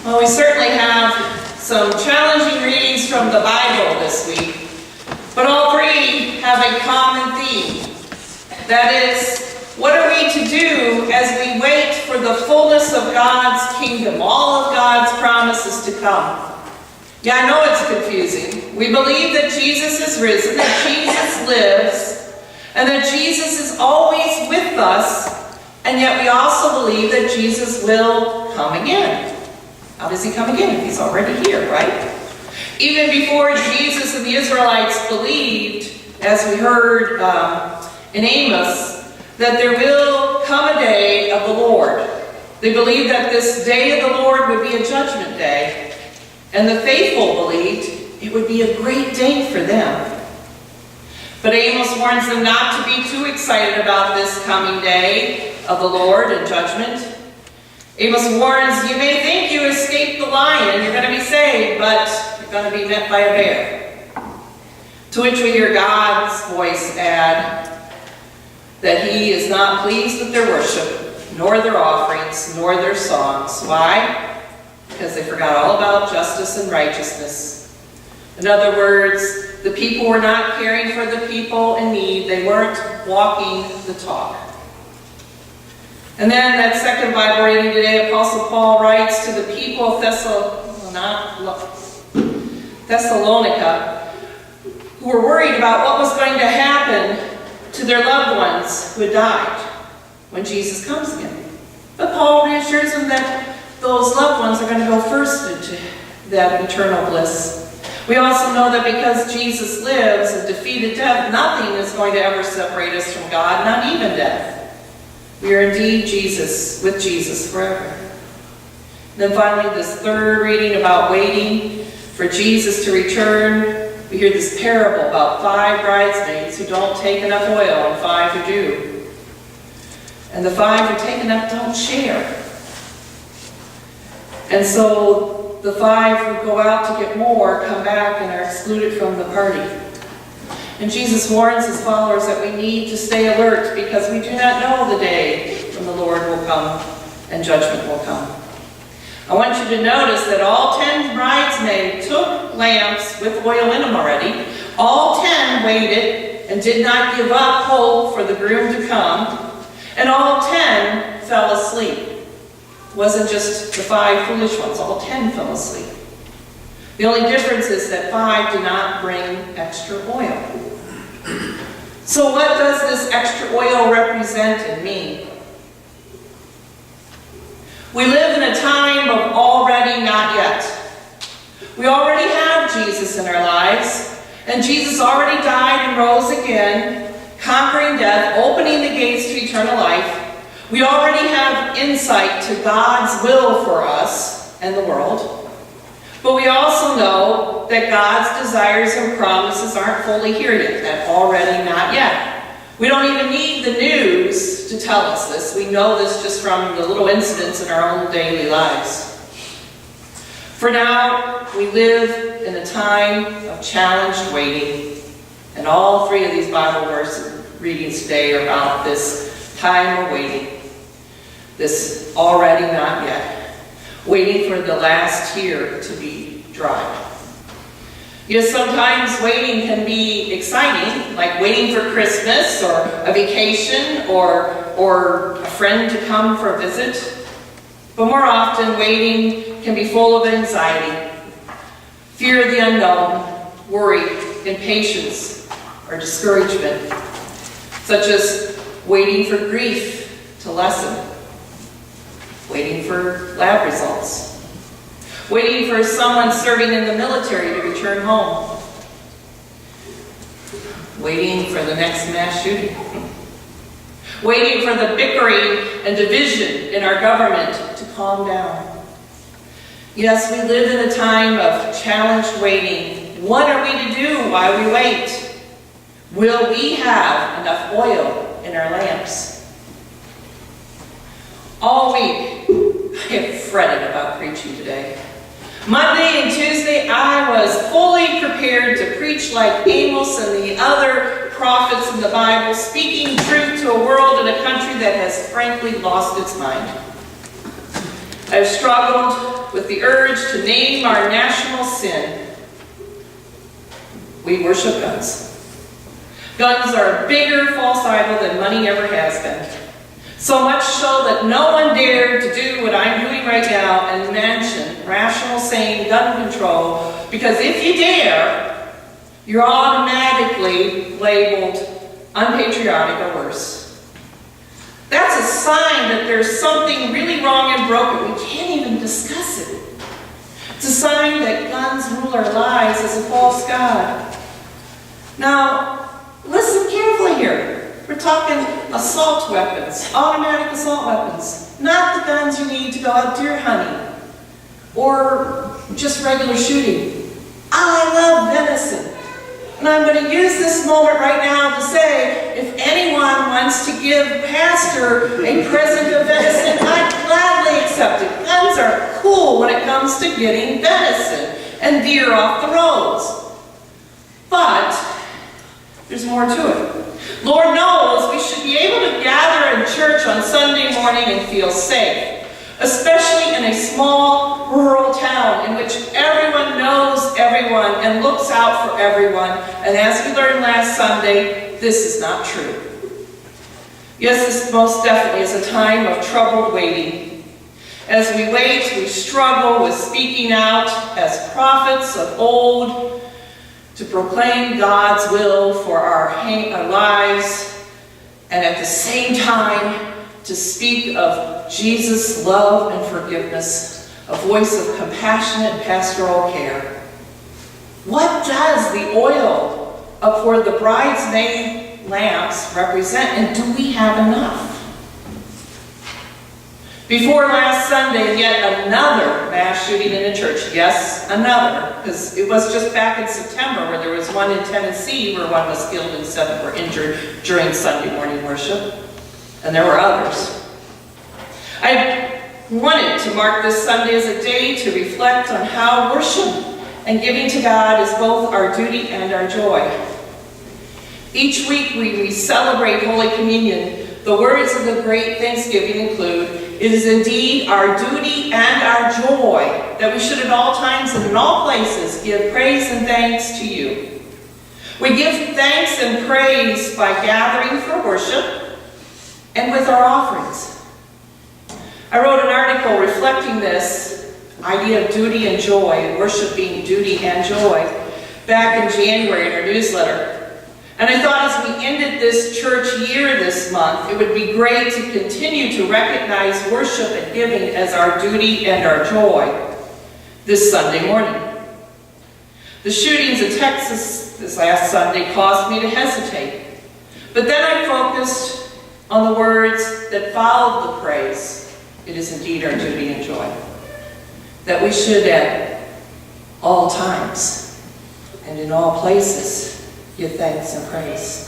Well, we certainly have some challenging readings from the Bible this week, but all three have a common theme. That is, what are we to do as we wait for the fullness of God's kingdom, all of God's promises to come? Yeah, I know it's confusing. We believe that Jesus is risen, that Jesus lives, and that Jesus is always with us, and yet we also believe that Jesus will come again. How does he come again if he's already here, right? Even before Jesus and the Israelites believed, as we heard in Amos, that there will come a day of the Lord. They believed that this day of the Lord would be a judgment day, and the faithful believed it would be a great day for them. But Amos warns them not to be too excited about this coming day of the Lord and judgment. Amos warns, you may think you escaped the lion, you're going to be saved, but you're going to be met by a bear. To which we hear God's voice add that he is not pleased with their worship, nor their offerings, nor their songs. Why? Because they forgot all about justice and righteousness. In other words, the people were not caring for the people in need. They weren't walking the talk. And then that second Bible reading today, Apostle Paul writes to the people of Thessalonica, who were worried about what was going to happen to their loved ones who had died when Jesus comes again. But Paul reassures them that those loved ones are going to go first into that eternal bliss. We also know that because Jesus lives and defeated death, nothing is going to ever separate us from God, not even death. We are indeed with Jesus forever. And then finally, this third reading about waiting for Jesus to return. We hear this parable about 5 bridesmaids who don't take enough oil and 5 who do. And the 5 who take enough don't share. And so the 5 who go out to get more come back and are excluded from the party. And Jesus warns his followers that we need to stay alert because we do not know the day when the Lord will come and judgment will come. I want you to notice that all 10 bridesmaids took lamps with oil in them already. All 10 waited and did not give up hope for the groom to come. And all 10 fell asleep. It wasn't just the 5 foolish ones. All 10 fell asleep. The only difference is that 5 did not bring extra oil. So what does this extra oil represent and mean? We live in a time of already not yet. We already have Jesus in our lives, and Jesus already died and rose again, conquering death, opening the gates to eternal life. We already have insight to God's will for us and the world. But we also know that God's desires and promises aren't fully here yet. That already not yet. We don't even need the news to tell us this. We know this just from the little incidents in our own daily lives. For now, we live in a time of challenged waiting. And all 3 of these Bible verse readings today are about this time of waiting. This already not yet. Waiting for the last tear to be dried. Yes, sometimes waiting can be exciting, like waiting for Christmas or a vacation or a friend to come for a visit. But more often, waiting can be full of anxiety, fear of the unknown, worry, impatience, or discouragement, such as waiting for grief to lessen, waiting for lab results, waiting for someone serving in the military to return home, waiting for the next mass shooting, waiting for the bickering and division in our government to calm down. Yes, we live in a time of challenged waiting. What are we to do while we wait? Will we have enough oil in our lamps? All week, I have fretted about preaching today. Monday and Tuesday, I was fully prepared to preach like Amos and the other prophets in the Bible, speaking truth to a world and a country that has frankly lost its mind. I've struggled with the urge to name our national sin. We worship guns. Guns are a bigger false idol than money ever has been. So much so that no one dared to do what I'm doing right now and mention rational, sane gun control, because if you dare, you're automatically labeled unpatriotic or worse. That's a sign that there's something really wrong and broken. We can't even discuss it. It's a sign that guns rule our lives as a false god. Now, listen carefully here. We're talking assault weapons, automatic assault weapons, not the guns you need to go out deer hunting or just regular shooting. I love venison. And I'm going to use this moment right now to say, if anyone wants to give Pastor a present of venison, I'd gladly accept it. Guns are cool when it comes to getting venison and deer off the roads. But there's more to it. Lord knows we should be able to gather in church on Sunday morning and feel safe, especially in a small rural town in which everyone knows everyone and looks out for everyone. And as we learned last Sunday, this is not true. Yes, this most definitely is a time of troubled waiting. As we wait, we struggle with speaking out as prophets of old to proclaim God's will for our lives, and at the same time to speak of Jesus' love and forgiveness, a voice of compassionate pastoral care. What does the oil for the bridesmaid lamps represent, and do we have enough? Before last Sunday, yet another mass shooting in a church. Yes, another, because it was just back in September where there was one in Tennessee where one was killed and 7 were injured during Sunday morning worship. And there were others. I wanted to mark this Sunday as a day to reflect on how worship and giving to God is both our duty and our joy. Each week we celebrate Holy Communion. The words of the great Thanksgiving include, "It is indeed our duty and our joy that we should at all times and in all places give praise and thanks to you." We give thanks and praise by gathering for worship and with our offerings. I wrote an article reflecting this idea of duty and joy, worship being duty and joy, back in January in our newsletter. And I thought as we ended this church year this month, it would be great to continue to recognize worship and giving as our duty and our joy this Sunday morning. The shootings in Texas this last Sunday caused me to hesitate. But then I focused on the words that followed the praise. It is indeed our duty and joy. That we should at all times and in all places give thanks and praise.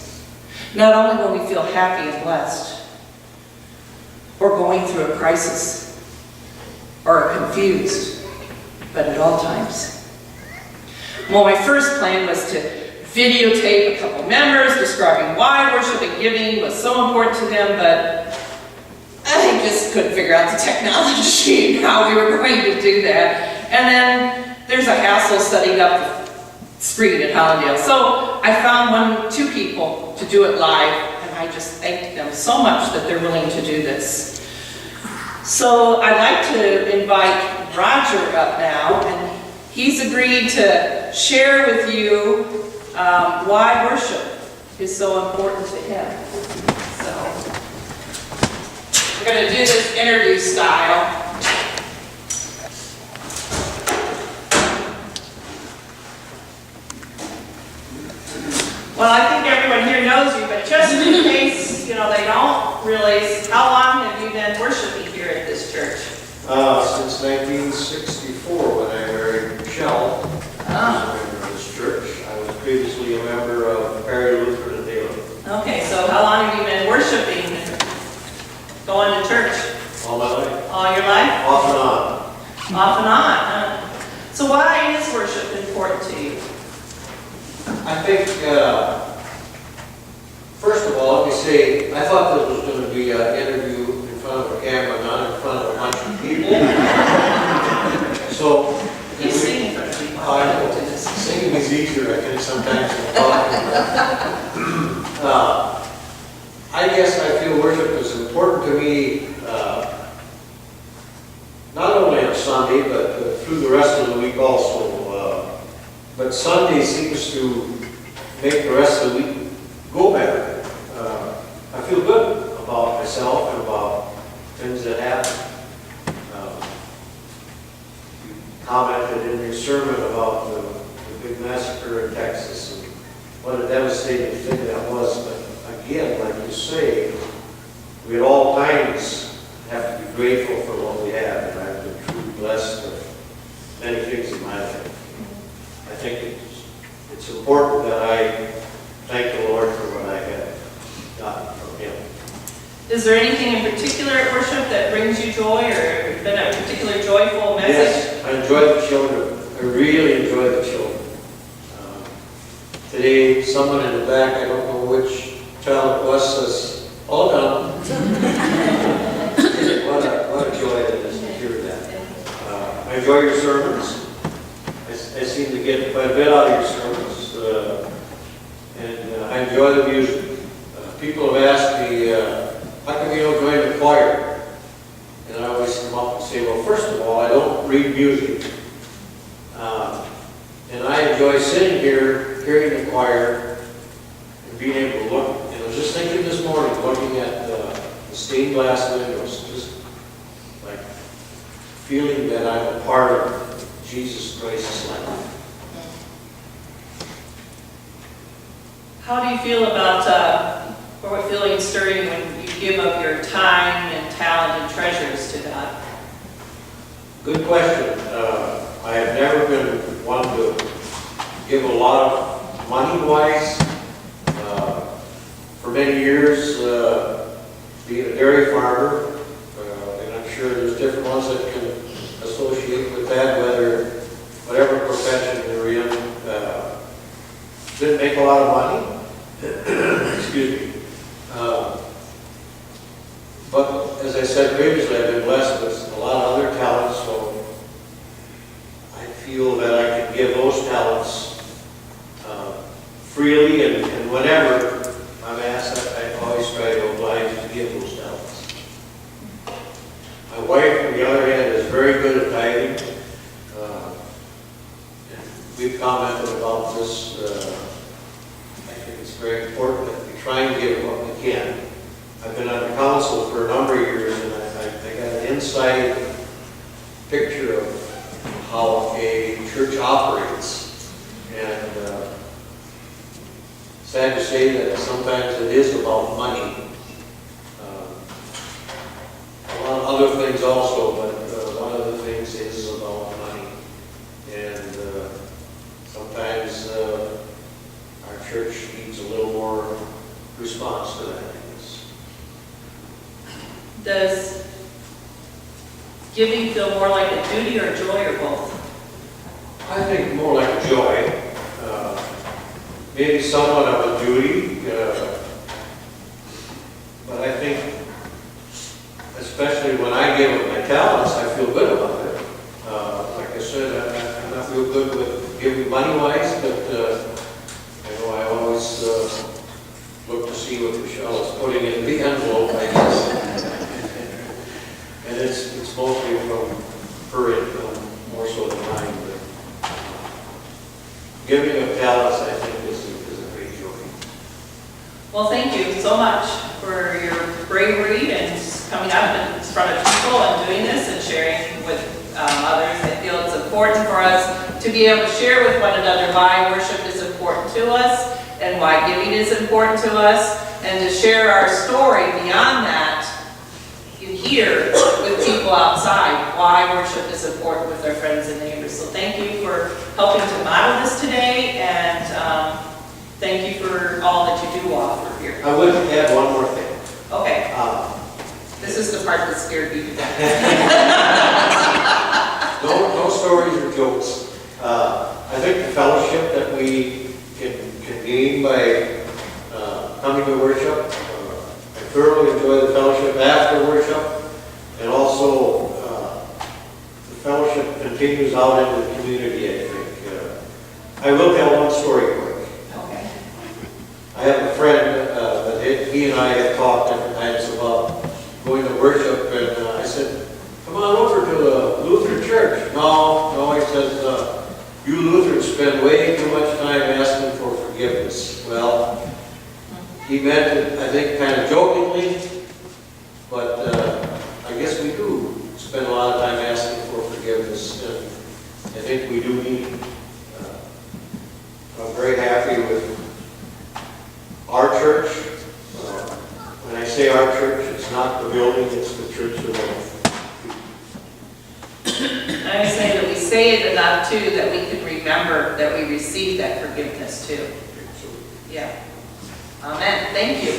Not only when we feel happy and blessed, or going through a crisis, or are confused, but at all times. Well, my first plan was to videotape a couple members describing why worship and giving was so important to them, but I just couldn't figure out the technology and how we were going to do that. And then there's a hassle setting up the screen at Hollandale. So I found 2 people to do it live, and I just thanked them so much that they're willing to do this. So I'd like to invite Roger up now, and he's agreed to share with you why worship is so important to him. So we're going to do this interview style. Well, I think everyone here knows you, but just in case, they don't realize, how long have you been worshiping here at this church? Since 1964, when I married Michelle. I was a member of this church. I was previously a member of Perry Lutheran and Daily. Okay, so how long have you been worshiping and going to church? All my life. All your life? Off and on. Off and on, huh? So why is worship important to you? I think, first of all, let me say, I thought this was going to be an interview in front of a camera, not in front of a bunch of people. I think, sometimes in talking. I guess I feel worship is important to me, not only on Sunday, but through the rest of the week also. But Sunday seems to make the rest of the week go better. I feel good about myself and about things that happen. You commented in your sermon about the big massacre in Texas and what a devastating thing that was. But again, like you say, we at all times have to be grateful for what we have. And I've been truly blessed with many things in my life. I think it's important that I thank the Lord for what I have gotten from Him. Is there anything in particular at worship that brings you joy, or been a particularly joyful message? Yes, I enjoy the children. I really enjoy the children. Today, someone in the back, I don't know which child it was, says, "All done." what a joy it is to hear that. I enjoy your sermons. I seem to get quite a bit out of your sermons, and I enjoy the music. People have asked me, how come you don't join the choir? And I always come up and say, well, first of all, I don't read music. And I enjoy sitting here, hearing the choir, and being able to look. And I was just thinking this morning, looking at the stained glass windows, just like feeling that I'm a part of Jesus Christ's life. How do you feel about, or what feeling stirring when you give up your time and talent and treasures to God? Good question. I have never been one to give a lot of money-wise. For many years, being a dairy farmer, and I'm sure there's different ones that can associate with that, whatever profession you're in, didn't make a lot of money. Excuse me. But as I said previously, I've been blessed with a lot of other talents, so I feel that I can give those talents freely, and whenever I'm asked, I always try to oblige to give those talents. My wife, on the other hand, is very good at tithing. And we've commented about this. I think it's very important that we try and give what we can. I've been on the council for a number of years, and I got an inside picture of how a church operates. And sad to say that sometimes it is about money. A lot of other things also, but one of the things is about money. And sometimes our church needs a little more response to that. Does giving feel more like a duty or a joy, or both? I think more like a joy. Maybe somewhat of a duty. But I think, especially when I give up my talents, I feel good about it. Like I said, I'm not real good with giving money-wise, but I know I always look to see what Michelle is putting in the envelope, I guess. And it's mostly from her income, more so than mine. But giving of talents, I think, is a great joy. Well, thank you so much for your bravery and coming up in front of people and doing this and sharing with others. I feel it's important for us to be able to share with one another why worship is important to us and why giving is important to us, and to share our story beyond that in here with people outside, why worship is important with our friends and neighbors. So thank you for helping to model this today, and thank you for all that you do offer here. I would add one more thing. Okay. This is the part that scared me to death. No stories or jokes. I think the fellowship that we can gain by coming to worship, I thoroughly enjoy the fellowship after worship, and also the fellowship continues out in the community, I think. I will tell one one story quick. Okay. I have a friend, that he and I have talked different times about going to worship, and I said, come on over to the Lutheran church. No, he says, you Lutherans spend way too much time asking for forgiveness. Well, he meant it, I think, kind of jokingly, but I guess we do spend a lot of time asking for forgiveness, and I think we do need. I'm very happy with our church. When I say our church, it's not the building, it's the church of life. I say that we say it enough too, that we can remember that we received that forgiveness too. Yeah. Amen. Thank you.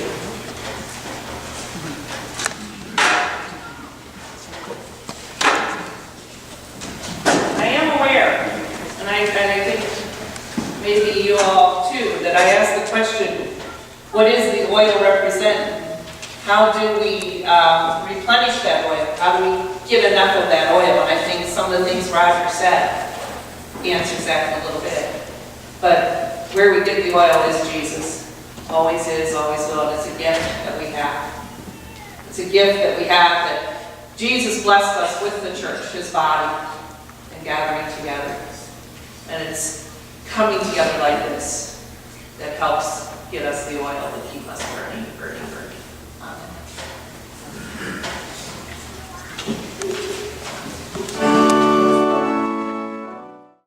I am aware, and I think maybe you all too, that I asked the question, what does the oil represent? How do we replenish that oil? How do we get enough of that oil? And I think some of the things Roger said answers that in a little bit. But where we get the oil is Jesus. Always is, always will. It's a gift that we have. It's a gift that we have that Jesus blessed us with the church, his body, and gathering together. And it's coming together like this that helps get us the oil to keep us burning, burning, burning.